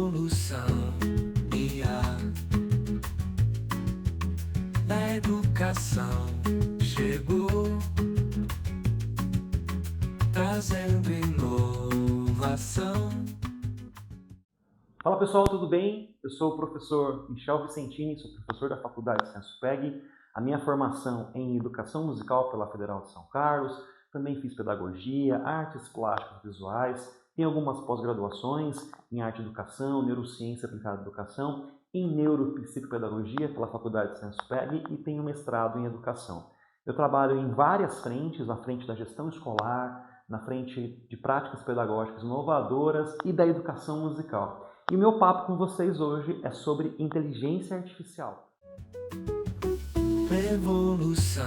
Revolução da educação chegou, trazendo inovação. Fala pessoal, tudo bem? Eu sou o professor Michel Vicentini, sou professor da Faculdade Senso-PEG. A minha formação é em Educação Musical pela Federal de São Carlos, também fiz Pedagogia, Artes Plásticas Visuais, tenho algumas pós-graduações em Arte e Educação, Neurociência Aplicada à Educação, em Neuropsicopedagogia pela Faculdade Senso-PEG e tenho mestrado em Educação. Eu trabalho em várias frentes, na frente da gestão escolar, na frente de práticas pedagógicas inovadoras e da educação musical. E o meu papo com vocês hoje é sobre inteligência artificial. Revolução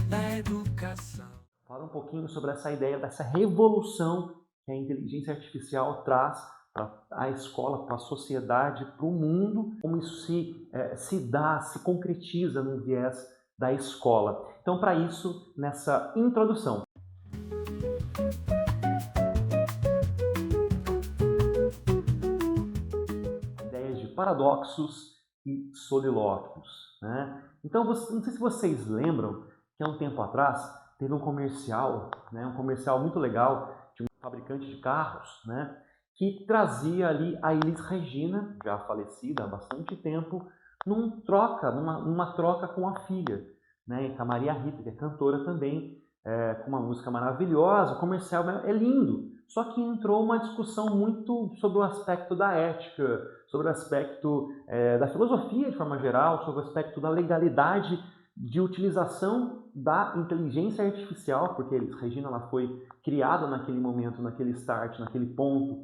da educação. Falar um pouquinho sobre essa ideia dessa revolução que a inteligência artificial traz para a escola, para a sociedade, para o mundo, como isso se concretiza no viés da escola. Então, para isso, nessa introdução, paradoxos e solilóquios, né? Então, não sei se vocês lembram que há um tempo atrás teve um comercial, né? Um comercial muito legal de um fabricante de carros, né? Que trazia ali a Elis Regina, já falecida há bastante tempo, numa troca com a filha, né? Com a Maria Rita, que é cantora também, com uma música maravilhosa. O comercial é lindo, só que entrou uma discussão muito sobre o aspecto da ética, sobre o aspecto da filosofia de forma geral, sobre o aspecto da legalidade de utilização da inteligência artificial, porque a Elis Regina ela foi criada naquele momento, naquele start, naquele ponto,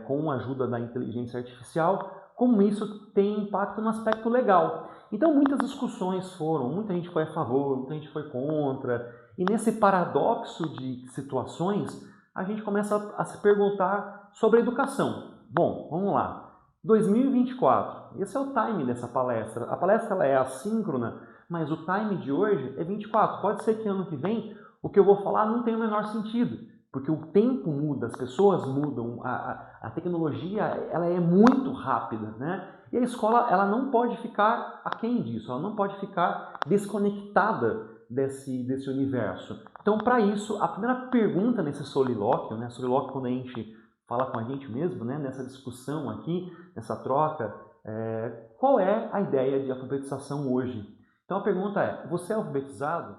com a ajuda da inteligência artificial, como isso tem impacto no aspecto legal. Então muitas discussões foram, muita gente foi a favor, muita gente foi contra, e nesse paradoxo de situações, a gente começa a se perguntar sobre a educação. Bom, vamos lá. 2024, esse é o time dessa palestra. A palestra ela é assíncrona, mas o time de hoje é 24. Pode ser que ano que vem o que eu vou falar não tenha o menor sentido, porque o tempo muda, as pessoas mudam, a tecnologia ela é muito rápida, né? E a escola ela não pode ficar aquém disso, ela não pode ficar desconectada desse universo. Então, para isso, a primeira pergunta nesse solilóquio, né? Solilóquio quando a gente fala com a gente mesmo, né? Nessa discussão aqui, nessa troca, qual é a ideia de alfabetização hoje? Então a pergunta é, você é alfabetizado?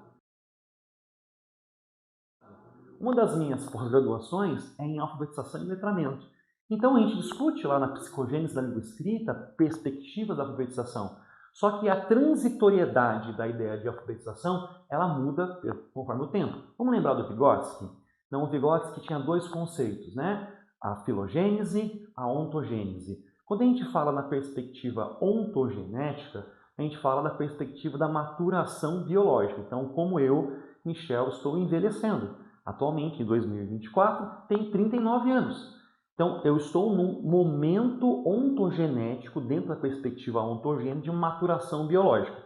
Uma das minhas pós-graduações é em alfabetização e letramento. Então a gente discute lá na psicogênese da língua escrita perspectivas da alfabetização. Só que a transitoriedade da ideia de alfabetização, ela muda conforme o tempo. Vamos lembrar do Vygotsky? Não, o Vygotsky tinha dois conceitos, né? A filogênese, a ontogênese. Quando a gente fala na perspectiva ontogenética, a gente fala da perspectiva da maturação biológica. Então, como eu, Michel, estou envelhecendo. Atualmente, em 2024, tenho 39 anos. Então, eu estou num momento ontogenético, dentro da perspectiva ontogênese, de maturação biológica.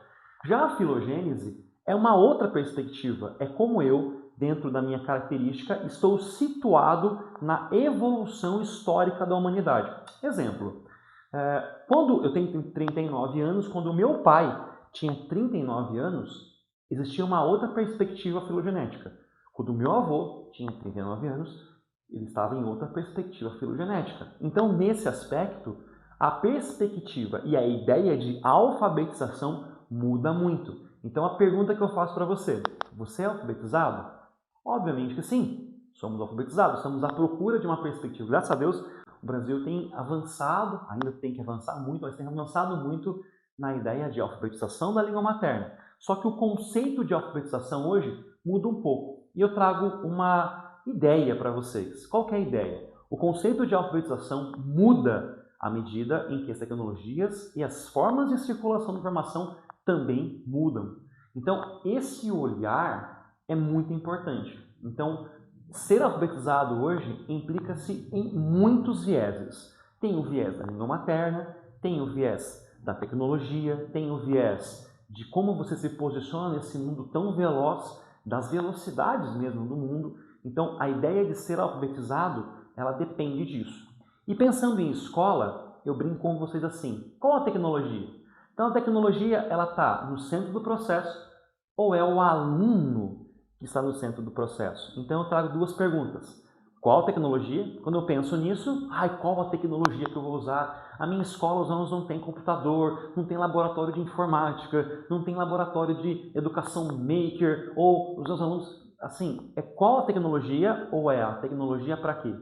Já a filogênese é uma outra perspectiva, é como eu, dentro da minha característica, estou situado na evolução histórica da humanidade. Exemplo, quando eu tenho 39 anos, quando o meu pai tinha 39 anos, existia uma outra perspectiva filogenética. Quando o meu avô tinha 39 anos, ele estava em outra perspectiva filogenética. Então, nesse aspecto, a perspectiva e a ideia de alfabetização muda muito. Então, a pergunta que eu faço para você, você é alfabetizado? Obviamente que sim, somos alfabetizados, estamos à procura de uma perspectiva. Graças a Deus, o Brasil tem avançado, ainda tem que avançar muito, mas tem avançado muito na ideia de alfabetização da língua materna. Só que o conceito de alfabetização hoje muda um pouco. E eu trago uma ideia para vocês. Qual que é a ideia? O conceito de alfabetização muda à medida em que as tecnologias e as formas de circulação de informação também mudam. Então, esse olhar é muito importante. Então, ser alfabetizado hoje implica-se em muitos vieses. Tem o viés da língua materna, tem o viés da tecnologia, tem o viés de como você se posiciona nesse mundo tão veloz, das velocidades mesmo do mundo. Então, a ideia de ser alfabetizado, ela depende disso. E pensando em escola, eu brinco com vocês assim, qual a tecnologia? Então, a tecnologia, ela está no centro do processo ou é o aluno que está no centro do processo? Então, eu trago duas perguntas. Qual tecnologia? Quando eu penso nisso, qual a tecnologia que eu vou usar? A minha escola, os alunos não têm computador, não tem laboratório de informática, não tem laboratório de educação maker, ou os meus alunos, assim, é qual a tecnologia ou é a tecnologia para quê?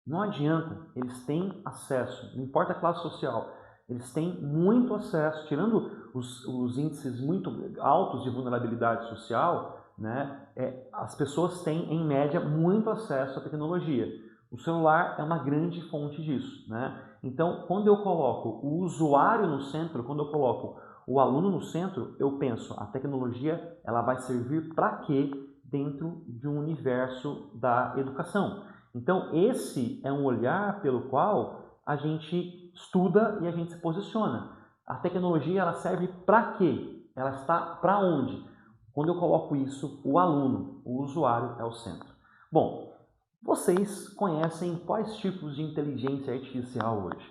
Não adianta, eles têm acesso, não importa a classe social, eles têm muito acesso, tirando os índices muito altos de vulnerabilidade social, né, as pessoas têm, em média, muito acesso à tecnologia. O celular é uma grande fonte disso, né? Então, quando eu coloco o usuário no centro, quando eu coloco o aluno no centro, eu penso, a tecnologia ela vai servir para quê dentro de um universo da educação? Então, esse é um olhar pelo qual a gente estuda e a gente se posiciona. A tecnologia ela serve para quê? Ela está para onde? Quando eu coloco isso, o aluno, o usuário é o centro. Bom, vocês conhecem quais tipos de inteligência artificial hoje?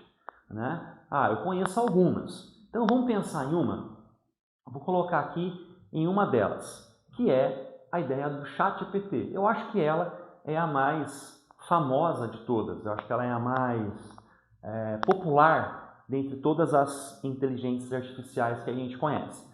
Né? Eu conheço algumas. Então vamos pensar em uma. Eu vou colocar aqui em uma delas, que é a ideia do ChatGPT. Eu acho que ela é a mais famosa de todas. Eu acho que ela é a mais popular dentre todas as inteligências artificiais que a gente conhece.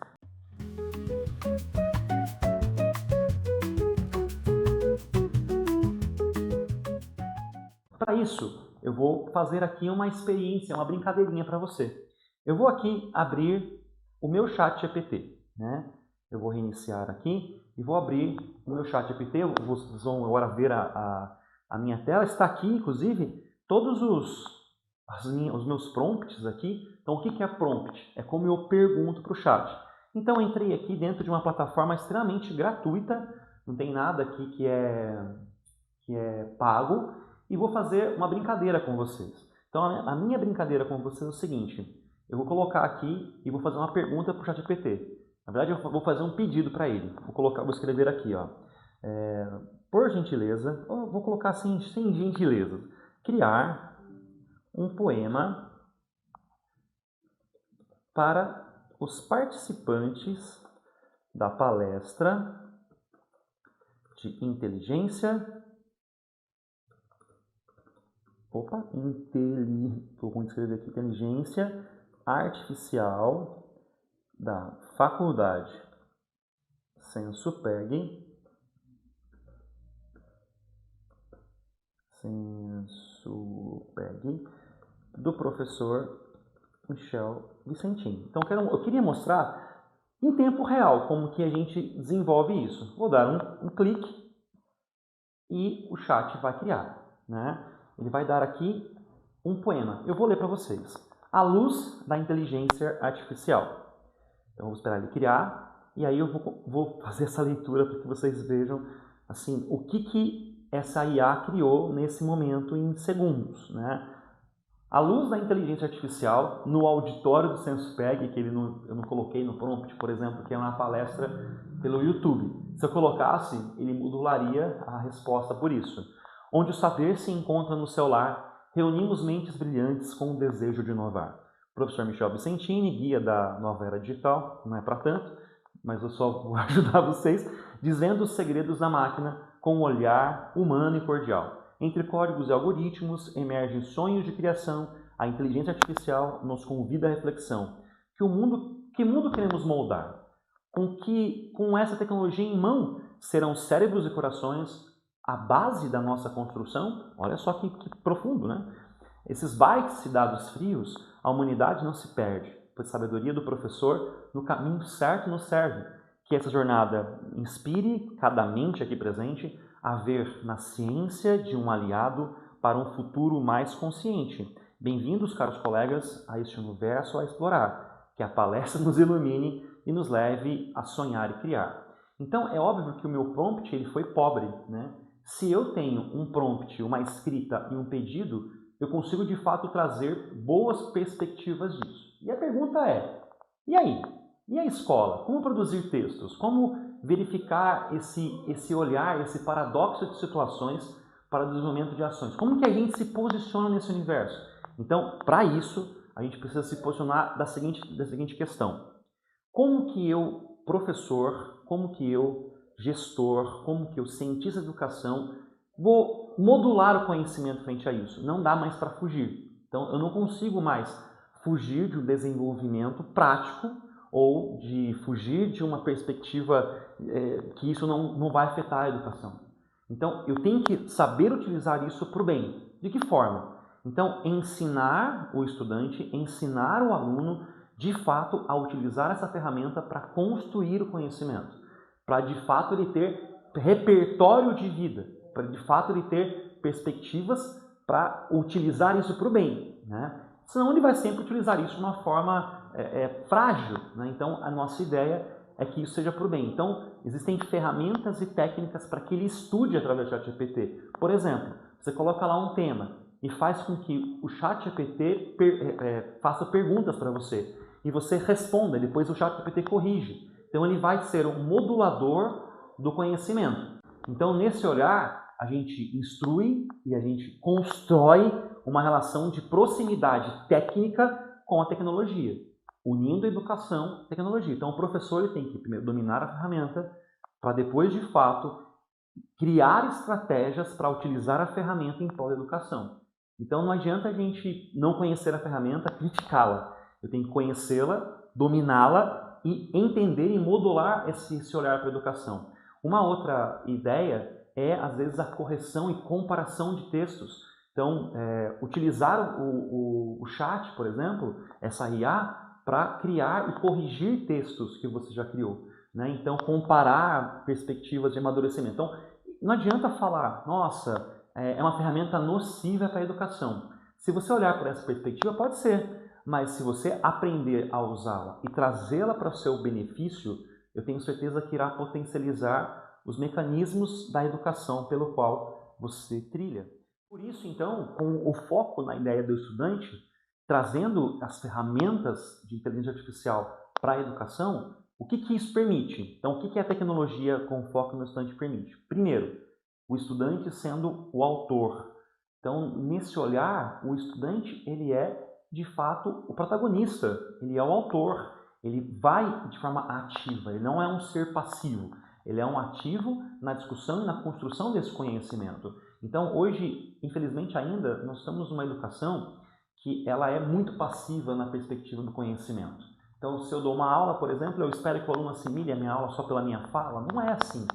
Para isso, eu vou fazer aqui uma experiência, uma brincadeirinha para você. Eu vou aqui abrir o meu ChatGPT, né? Eu vou reiniciar aqui e vou abrir o meu ChatGPT. Vocês vão agora ver a minha tela. Está aqui, inclusive, todos os meus prompts aqui. Então, o que é prompt? É como eu pergunto para o chat. Então, eu entrei aqui dentro de uma plataforma extremamente gratuita. Não tem nada aqui que é pago. E vou fazer uma brincadeira com vocês. Então, a minha brincadeira com vocês é o seguinte. Eu vou colocar aqui e vou fazer uma pergunta para o ChatGPT. Na verdade, eu vou fazer um pedido para ele. Vou escrever aqui, ó. Por gentileza, vou colocar assim, sem gentileza, criar um poema para os participantes da palestra de inteligência. Vou escrever aqui, inteligência artificial da faculdade Sensupeg, do professor Michel Vicentini. Então, eu queria mostrar em tempo real como que a gente desenvolve isso. Vou dar um clique e o chat vai criar, né? Ele vai dar aqui um poema. Eu vou ler para vocês. A luz da inteligência artificial. Então, vou esperar ele criar e aí eu vou fazer essa leitura para que vocês vejam assim, o que essa IA criou nesse momento em segundos, né? A luz da inteligência artificial no auditório do Sensupeg, que eu não coloquei no prompt, por exemplo, que é uma palestra pelo YouTube. Se eu colocasse, ele modularia a resposta por isso. Onde o saber se encontra no celular, reunimos mentes brilhantes com o desejo de inovar. Professor Michel Vicentini, guia da nova era digital, não é para tanto, mas eu só vou ajudar vocês, dizendo os segredos da máquina com um olhar humano e cordial. Entre códigos e algoritmos emergem sonhos de criação, a inteligência artificial nos convida à reflexão. Que mundo queremos moldar? Com essa tecnologia em mão, serão cérebros e corações a base da nossa construção? Olha só que profundo, né? Esses bytes e dados frios, a humanidade não se perde, pois a sabedoria do professor no caminho certo nos serve. Que essa jornada inspire cada mente aqui presente a ver na ciência de um aliado para um futuro mais consciente. Bem-vindos, caros colegas, a este universo a explorar. Que a palestra nos ilumine e nos leve a sonhar e criar. Então, é óbvio que o meu prompt ele foi pobre, né? Se eu tenho um prompt, uma escrita e um pedido, eu consigo de fato trazer boas perspectivas disso. E a pergunta é, e aí? E a escola? Como produzir textos? Como verificar esse olhar, esse paradoxo de situações para o desenvolvimento de ações. Como que a gente se posiciona nesse universo? Então, para isso, a gente precisa se posicionar da seguinte questão. Como que eu, professor, como que eu, gestor, como que eu, cientista de educação, vou modular o conhecimento frente a isso? Não dá mais para fugir. Então, eu não consigo mais fugir de um desenvolvimento prático ou de fugir de uma perspectiva que isso não vai afetar a educação. Então, eu tenho que saber utilizar isso para o bem. De que forma? Então, ensinar o estudante, ensinar o aluno, de fato, a utilizar essa ferramenta para construir o conhecimento, para, de fato, ele ter repertório de vida, para, de fato, ele ter perspectivas para utilizar isso para o bem, né? Senão ele vai sempre utilizar isso de uma forma frágil, né? Então, a nossa ideia é que isso seja para o bem. Então, existem ferramentas e técnicas para que ele estude através do ChatGPT. Por exemplo, você coloca lá um tema e faz com que o ChatGPT faça perguntas para você e você responda, depois o ChatGPT corrige. Então, ele vai ser um modulador do conhecimento. Então, nesse olhar, a gente instrui e a gente constrói uma relação de proximidade técnica com a tecnologia, unindo a educação e tecnologia. Então, o professor ele tem que primeiro dominar a ferramenta para depois, de fato, criar estratégias para utilizar a ferramenta em prol da educação. Então, não adianta a gente não conhecer a ferramenta, criticá-la. Eu tenho que conhecê-la, dominá-la e entender e modular esse olhar para a educação. Uma outra ideia é, às vezes, a correção e comparação de textos. Então, utilizar o chat, por exemplo, essa IA, para criar e corrigir textos que você já criou, né? Então, comparar perspectivas de amadurecimento. Então, não adianta falar, nossa, é uma ferramenta nociva para a educação. Se você olhar por essa perspectiva, pode ser, mas se você aprender a usá-la e trazê-la para o seu benefício, eu tenho certeza que irá potencializar os mecanismos da educação pelo qual você trilha. Por isso, então, com o foco na ideia do estudante, trazendo as ferramentas de inteligência artificial para a educação, o que isso permite? Então, o que a tecnologia com foco no estudante permite? Primeiro, o estudante sendo o autor. Então, nesse olhar, o estudante ele é, de fato, o protagonista, ele é o autor, ele vai de forma ativa, ele não é um ser passivo, ele é um ativo na discussão e na construção desse conhecimento. Então, hoje, infelizmente ainda, nós estamos numa educação que ela é muito passiva na perspectiva do conhecimento. Então, se eu dou uma aula, por exemplo, eu espero que o aluno assimile a minha aula só pela minha fala. Não é assim.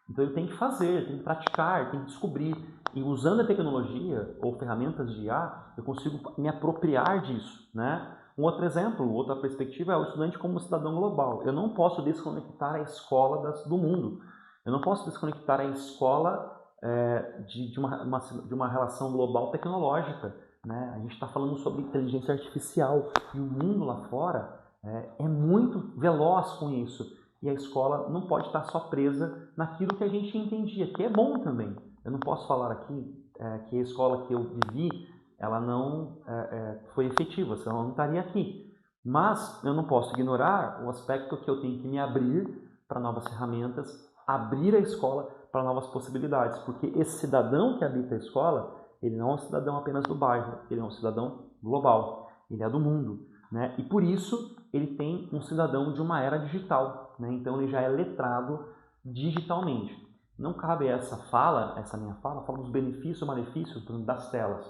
Então, ele tem que fazer, ele tem que praticar, ele tem que descobrir. E usando a tecnologia ou ferramentas de IA, eu consigo me apropriar disso, né? Um outro exemplo, outra perspectiva é o estudante como cidadão global. Eu não posso desconectar a escola do mundo. Eu não posso desconectar a escola de uma relação global tecnológica, né? A gente está falando sobre inteligência artificial e o mundo lá fora é muito veloz com isso. E a escola não pode estar só presa naquilo que a gente entendia, que é bom também. Eu não posso falar aqui que a escola que eu vivi, ela não foi efetiva, senão eu não estaria aqui. Mas eu não posso ignorar o aspecto que eu tenho que me abrir para novas ferramentas, abrir a escola para novas possibilidades, porque esse cidadão que habita a escola, ele não é um cidadão apenas do bairro, ele é um cidadão global, ele é do mundo, né? E por isso ele tem um cidadão de uma era digital, né? Então ele já é letrado digitalmente. Não cabe essa minha fala dos benefícios e malefícios das telas.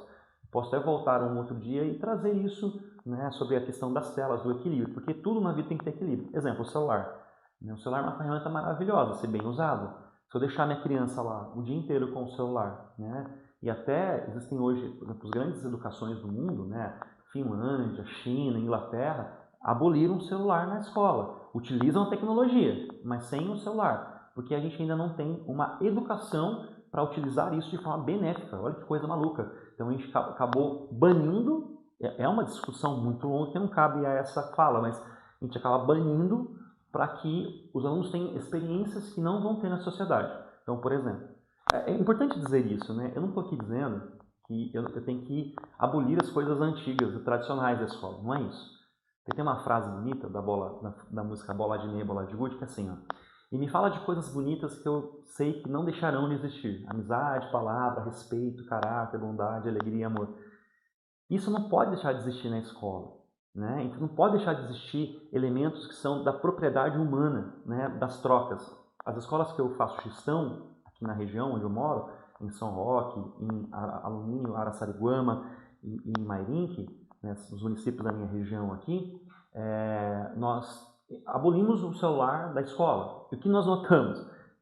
Posso até voltar um outro dia e trazer isso, né, sobre a questão das telas, do equilíbrio, porque tudo na vida tem que ter equilíbrio. Exemplo, o celular. O celular é uma ferramenta maravilhosa, se bem usado. Se eu deixar minha criança lá o dia inteiro com o celular, né, e até existem hoje, por exemplo, as grandes educações do mundo, né, Finlândia, China, Inglaterra, aboliram o celular na escola. Utilizam a tecnologia, mas sem o celular, porque a gente ainda não tem uma educação para utilizar isso de forma benéfica. Olha que coisa maluca. Então a gente acabou banindo, é uma discussão muito longa que não cabe a essa fala, mas a gente acaba banindo para que os alunos tenham experiências que não vão ter na sociedade. Então, por exemplo, é importante dizer isso, né? Eu não estou aqui dizendo que eu tenho que abolir as coisas antigas, tradicionais da escola, não é isso. Tem uma frase bonita da música Bola de Meia, Bola de Gude, que é assim, ó: e me fala de coisas bonitas que eu sei que não deixarão de existir. Amizade, palavra, respeito, caráter, bondade, alegria, amor. Isso não pode deixar de existir na escola, né? Então não pode deixar de existir elementos que são da propriedade humana, né? Das trocas. As escolas que eu faço gestão, aqui na região onde eu moro, em São Roque, em Alumínio, Araçariguama e em Mairinque, né? Os municípios da minha região aqui, nós abolimos o celular da escola. E o que nós notamos?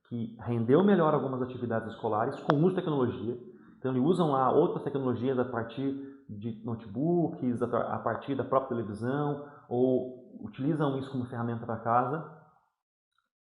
Que rendeu melhor algumas atividades escolares com uso de tecnologia. Então, eles usam lá outras tecnologias a partir de notebooks, a partir da própria televisão, ou utilizam isso como ferramenta para casa.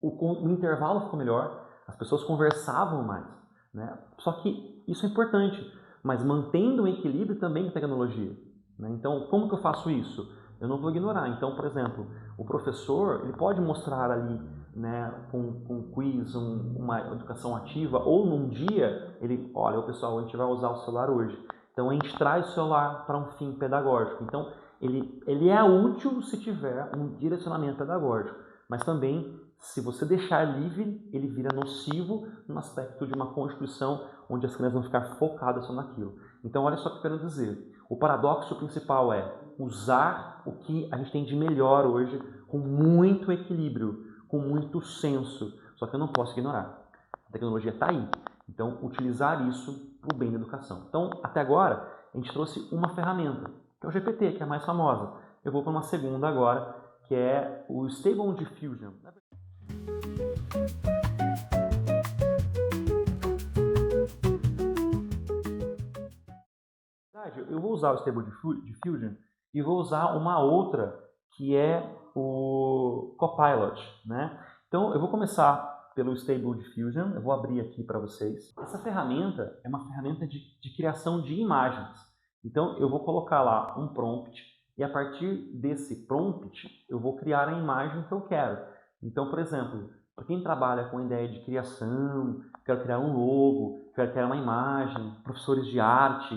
O intervalo ficou melhor, as pessoas conversavam mais, né? Só que isso é importante, mas mantendo o equilíbrio também com a tecnologia, né? Então, como que eu faço isso? Eu não vou ignorar. Então, por exemplo, o professor ele pode mostrar ali, né, com quiz, uma educação ativa, ou num dia, olha, pessoal, a gente vai usar o celular hoje. Então, a gente traz o celular para um fim pedagógico. Então, ele é útil se tiver um direcionamento pedagógico, mas também, se você deixar livre, ele vira nocivo no aspecto de uma constituição onde as crianças vão ficar focadas só naquilo. Então, olha só o que eu quero dizer. O paradoxo principal é usar o que a gente tem de melhor hoje com muito equilíbrio, com muito senso. Só que eu não posso ignorar. A tecnologia está aí. Então, utilizar isso para o bem da educação. Então, até agora, a gente trouxe uma ferramenta, que é o GPT, que é a mais famosa. Eu vou para uma segunda agora, que é o Stable Diffusion. Eu vou usar o Stable Diffusion e vou usar uma outra que é o Copilot, né? Então, eu vou começar pelo Stable Diffusion, eu vou abrir aqui para vocês. Essa ferramenta é uma ferramenta de criação de imagens. Então, eu vou colocar lá um prompt e a partir desse prompt eu vou criar a imagem que eu quero. Então, por exemplo, para quem trabalha com ideia de criação, quero criar um logo, quero criar uma imagem, professores de arte,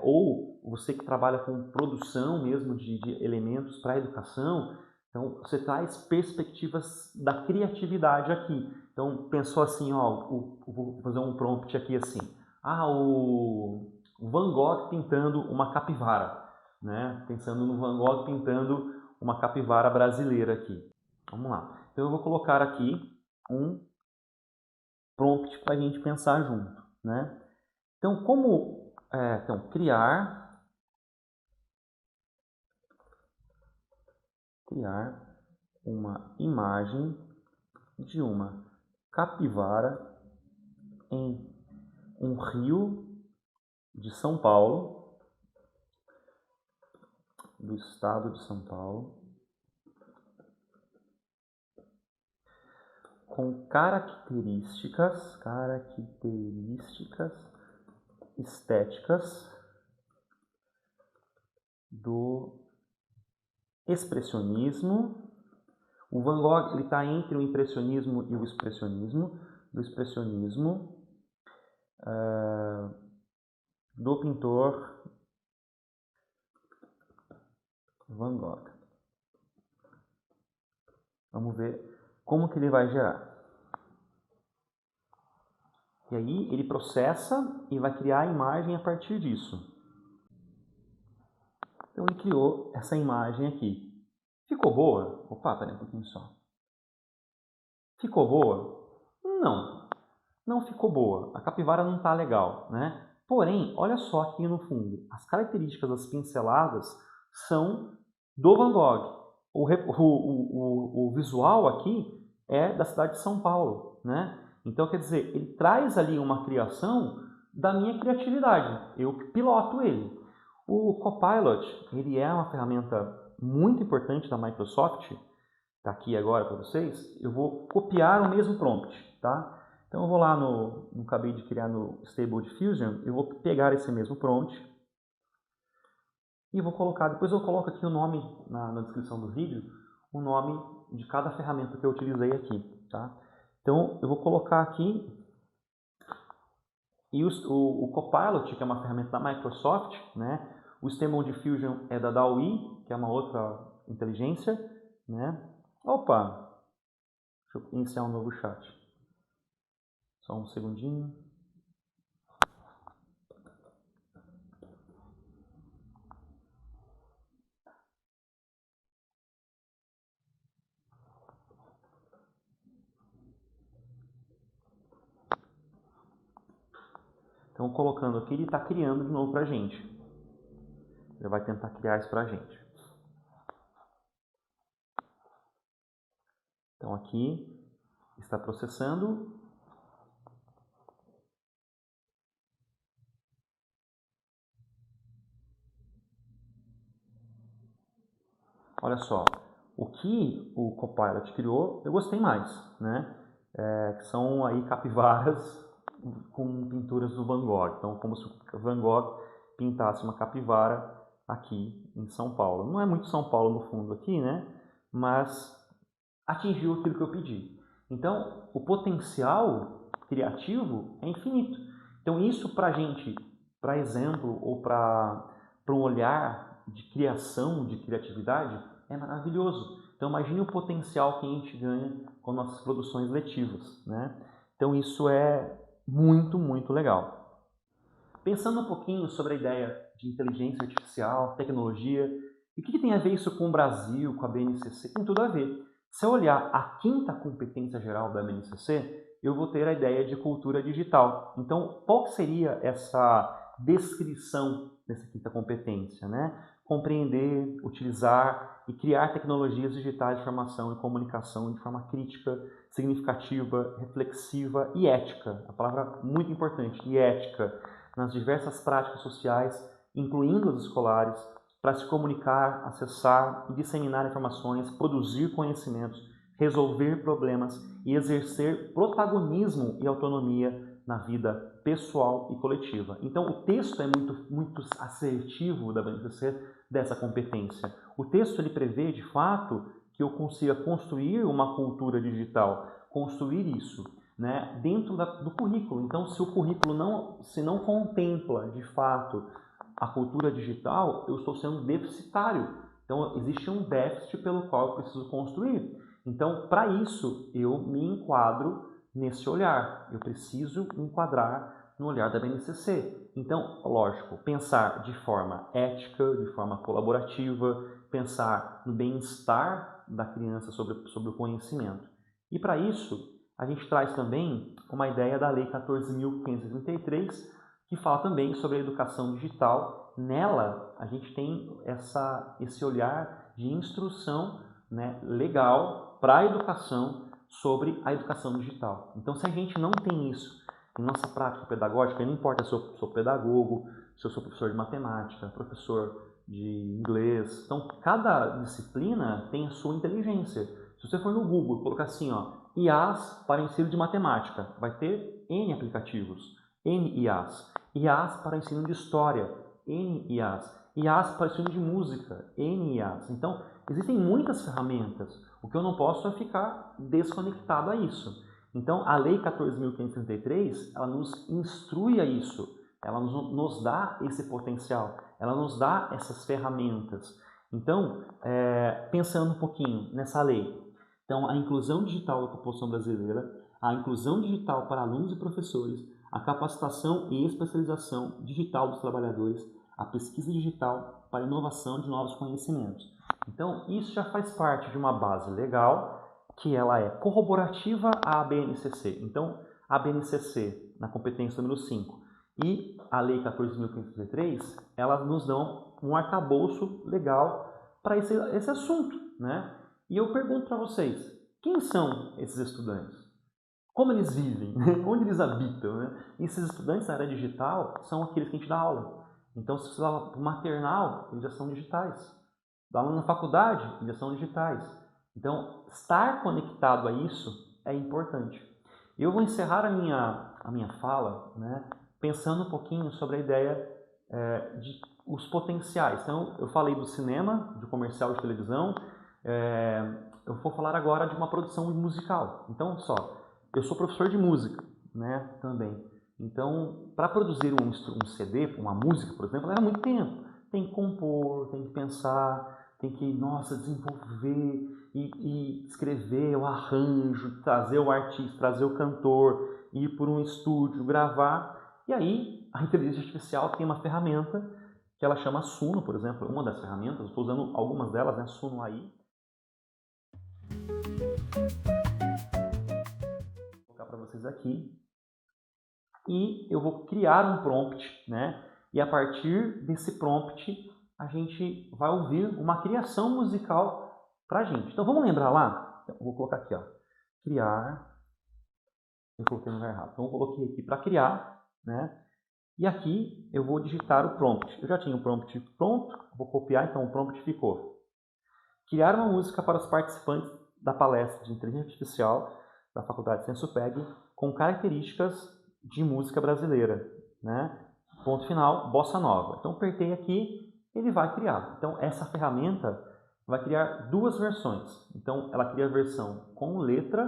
ou você que trabalha com produção mesmo de elementos para a educação, então você traz perspectivas da criatividade aqui. Então pensou assim, vou fazer um prompt aqui assim, o Van Gogh pintando uma capivara, né? Pensando no Van Gogh pintando uma capivara brasileira aqui. Vamos lá. Então eu vou colocar aqui um prompt para a gente pensar junto, né? Então criar uma imagem de uma capivara em um rio de São Paulo, do estado de São Paulo, com características estéticas do expressionismo. O Van Gogh está entre o impressionismo e o expressionismo, do pintor Van Gogh. Vamos ver como que ele vai gerar. E aí ele processa e vai criar a imagem a partir disso. Então ele criou essa imagem aqui. Ficou boa? Opa, peraí um pouquinho só. Ficou boa? Não ficou boa. A capivara não está legal, né? Porém, olha só aqui no fundo. As características das pinceladas são do Van Gogh. O visual aqui é da cidade de São Paulo, né? Então, quer dizer, ele traz ali uma criação da minha criatividade. Eu piloto ele. O Copilot, ele é uma ferramenta muito importante da Microsoft. Está aqui agora para vocês. Eu vou copiar o mesmo prompt, tá? Então, eu vou lá no acabei de criar no Stable Diffusion, eu vou pegar esse mesmo prompt e vou colocar, depois eu coloco aqui o nome na descrição do vídeo, o nome de cada ferramenta que eu utilizei aqui, tá? Então, eu vou colocar aqui, e o Copilot, que é uma ferramenta da Microsoft, né? O Stable Diffusion é da DALL-E, que é uma outra inteligência, né? Opa! Deixa Deixa eu iniciar um novo chat. Só um segundinho. Então, colocando aqui, ele está criando de novo para a gente. Ele vai tentar criar isso para a gente. Então, aqui está processando. Olha só, o que o Copilot criou, eu gostei mais, né? Que são aí capivaras com pinturas do Van Gogh. Então, como se o Van Gogh pintasse uma capivara aqui em São Paulo. Não é muito São Paulo no fundo aqui, né? Mas atingiu aquilo que eu pedi. Então, o potencial criativo é infinito. Então, isso para a gente, para exemplo, ou para um olhar de criação, de criatividade, é maravilhoso. Então, imagine o potencial que a gente ganha com nossas produções letivas, né? Então, isso é muito, muito legal. Pensando um pouquinho sobre a ideia de inteligência artificial, tecnologia, e o que tem a ver isso com o Brasil, com a BNCC? Tem tudo a ver. Se eu olhar a 5ª competência geral da BNCC, eu vou ter a ideia de cultura digital. Então, qual seria essa descrição dessa 5ª competência, né? Compreender, utilizar e criar tecnologias digitais de informação e comunicação de forma crítica, significativa, reflexiva e ética. A palavra muito importante, e ética, nas diversas práticas sociais, incluindo as escolares, para se comunicar, acessar e disseminar informações, produzir conhecimentos, resolver problemas e exercer protagonismo e autonomia na vida pessoal e coletiva. Então, o texto é muito assertivo da BNCC dessa competência. O texto ele prevê, de fato, que eu consiga construir uma cultura digital, construir isso, né, dentro do currículo. Então, se o currículo não contempla, de fato, a cultura digital, eu estou sendo deficitário. Então, existe um déficit pelo qual eu preciso construir. Então, para isso, eu me enquadro nesse olhar. Eu preciso me enquadrar no olhar da BNCC. Então, lógico, pensar de forma ética, de forma colaborativa, pensar no bem-estar da criança sobre o conhecimento. E para isso, a gente traz também uma ideia da Lei 14.533, que fala também sobre a educação digital. Nela, a gente tem esse olhar de instrução, né, legal para a educação sobre a educação digital. Então, se a gente não tem isso em nossa prática pedagógica, não importa se eu sou pedagogo, se eu sou professor de matemática, professor de inglês, então cada disciplina tem a sua inteligência. Se você for no Google e colocar assim, IAs para ensino de matemática, vai ter N aplicativos, N IAs. IAs para ensino de história, N IAs. IAs para ensino de música, N IAs. Então, existem muitas ferramentas. O que eu não posso é ficar desconectado a isso. Então, a Lei 14.533, ela nos instrui a isso. Ela nos dá esse potencial. Ela nos dá essas ferramentas. Então, pensando um pouquinho nessa lei. Então, a inclusão digital da população brasileira, a inclusão digital para alunos e professores, a capacitação e especialização digital dos trabalhadores, a pesquisa digital para inovação de novos conhecimentos. Então, isso já faz parte de uma base legal, que ela é corroborativa à BNCC. Então, a BNCC, na competência número 5, e a Lei 14.533, elas nos dão um arcabouço legal para esse assunto, né? E eu pergunto para vocês, quem são esses estudantes? Como eles vivem? Onde eles habitam? Né? E esses estudantes na área digital são aqueles que a gente dá aula. Então, se você dá aula para o maternal, eles já são digitais. Dá aula na faculdade, eles já são digitais. Então, estar conectado a isso é importante. Eu vou encerrar a minha fala, né, pensando um pouquinho sobre a ideia de os potenciais. Então, eu falei do cinema, do comercial de televisão, eu vou falar agora de uma produção musical. Então, eu sou professor de música, né, também. Então, para produzir um CD, uma música, por exemplo, leva muito tempo. Tem que compor, tem que pensar, tem que, nossa, desenvolver e escrever o arranjo, trazer o artista, trazer o cantor, ir por um estúdio, gravar. E aí a inteligência artificial tem uma ferramenta que ela chama Suno, por exemplo, uma das ferramentas, eu estou usando algumas delas, né? Suno AI. Vou colocar para vocês aqui. E eu vou criar um prompt, né? E a partir desse prompt a gente vai ouvir uma criação musical para a gente. Então vamos lembrar lá? Eu vou colocar aqui, ó, criar. Eu coloquei no lugar errado. Então eu coloquei aqui para criar, né? E aqui eu vou digitar o prompt. Eu já tinha o prompt pronto, vou copiar, então o prompt ficou: criar uma música para os participantes da palestra de inteligência artificial da Faculdade Sensupeg com características de música brasileira, né? Ponto final, bossa nova. Então apertei aqui, ele vai criar. Então essa ferramenta vai criar duas versões. Então ela cria a versão com letra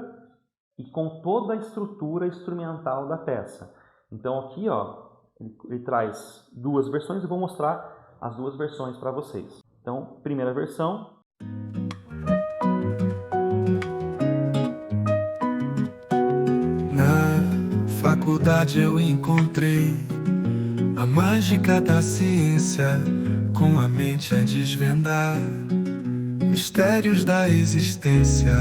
e com toda a estrutura instrumental da peça. Então aqui, ó, ele traz duas versões e vou mostrar as duas versões para vocês. Então, primeira versão. Na faculdade eu encontrei a mágica da ciência, com a mente a desvendar mistérios da existência.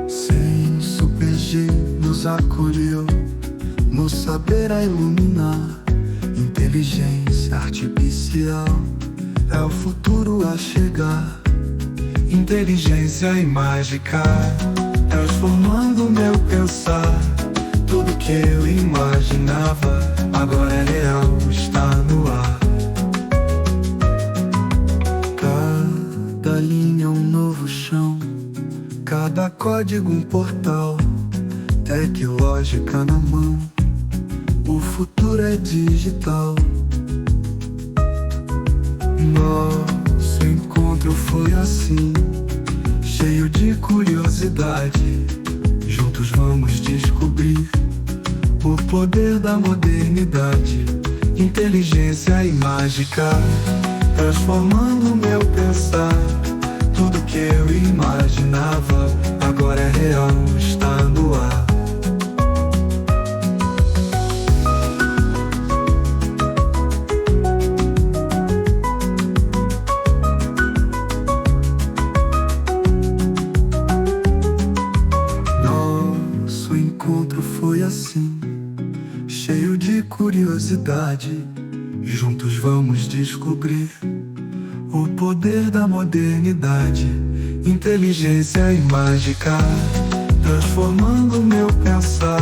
Senso PG nos acolheu, no saber a iluminar. Inteligência artificial é o futuro a chegar. Inteligência e mágica transformando meu pensar. Tudo que eu imaginava agora é real, está no ar. Cada linha um novo chão, cada código um portal. Tecnológica na mão, o futuro é digital. Nosso encontro foi assim, cheio de curiosidade. Juntos vamos descobrir o poder da modernidade. Inteligência e mágica transformando meu pensar. Tudo que eu imaginava agora é real, está no ar. Nosso encontro foi assim, cheio de curiosidade. Juntos vamos descobrir o poder da modernidade. Inteligência e mágica transformando meu pensar.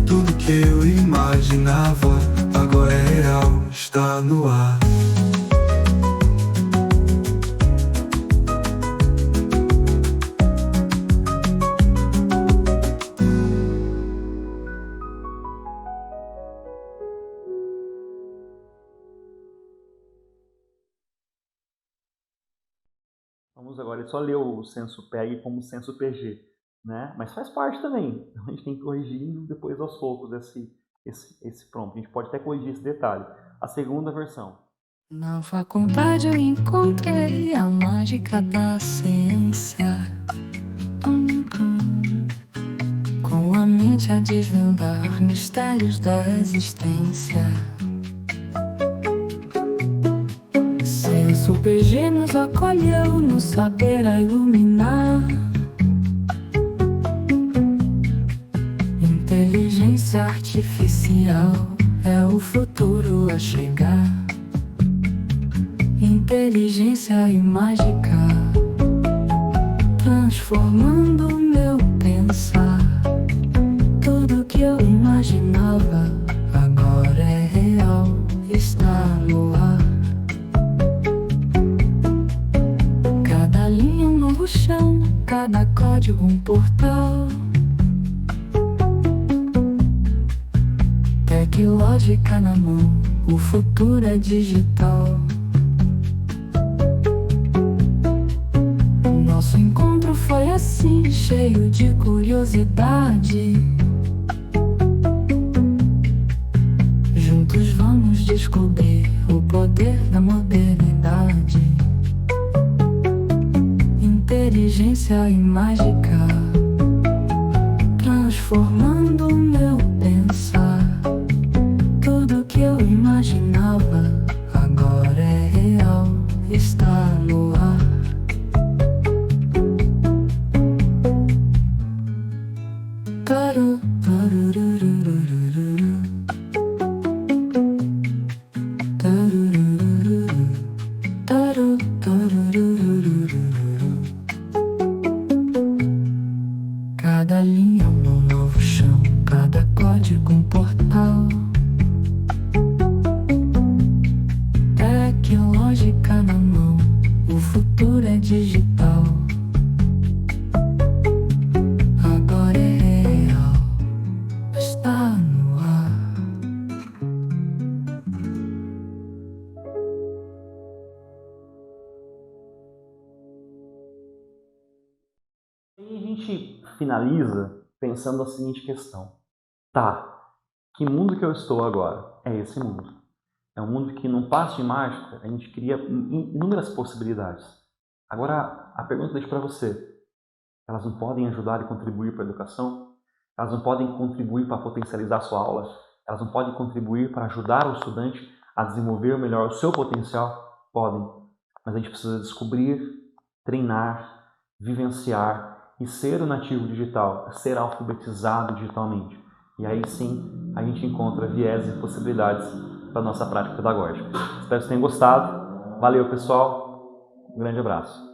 Tudo que eu imaginava agora é real, está no ar. Vamos agora só ler o Sensupeg como Sensupg, né? Mas faz parte também. Então a gente tem que ir corrigindo depois aos poucos esse prompt. A gente pode até corrigir esse detalhe. A segunda versão. Na faculdade eu encontrei a mágica da ciência, com a mente a desvendar mistérios da existência. Senso PG nos acolheu, no saber a iluminar. Inteligência artificial é o futuro a chegar. Inteligência e mágica transformando meu pensar. Tudo que eu imaginava agora é real, está no ar. Cada linha um novo chão, cada código um portal. Tecnológica na mão, o futuro é digital. Nosso encontro foi assim, cheio de curiosidade. Juntos vamos descobrir o poder da modernidade. ciência e mágica, transformando o meu pensar. Tudo que eu imaginava agora é real, está no ar. Taru, tarurururururu. Tarururururu. Taru, tarurururururu. Cada linha um novo chão, cada código um portal. Tecnológica na mão, o futuro é digital. Agora é real, está no ar. E a gente finaliza pensando a seguinte questão. Tá, que mundo que eu estou agora? É esse mundo. É um mundo que, num passo de mágica, a gente cria inúmeras possibilidades. Agora, a pergunta que eu deixo para você. Elas não podem ajudar e contribuir para a educação? Elas não podem contribuir para potencializar a sua aula? Elas não podem contribuir para ajudar o estudante a desenvolver melhor o seu potencial? Podem. Mas a gente precisa descobrir, treinar, vivenciar e ser o nativo digital, ser alfabetizado digitalmente. E aí sim, a gente encontra viés e possibilidades para a nossa prática pedagógica. Espero que vocês tenham gostado. Valeu, pessoal. Um grande abraço.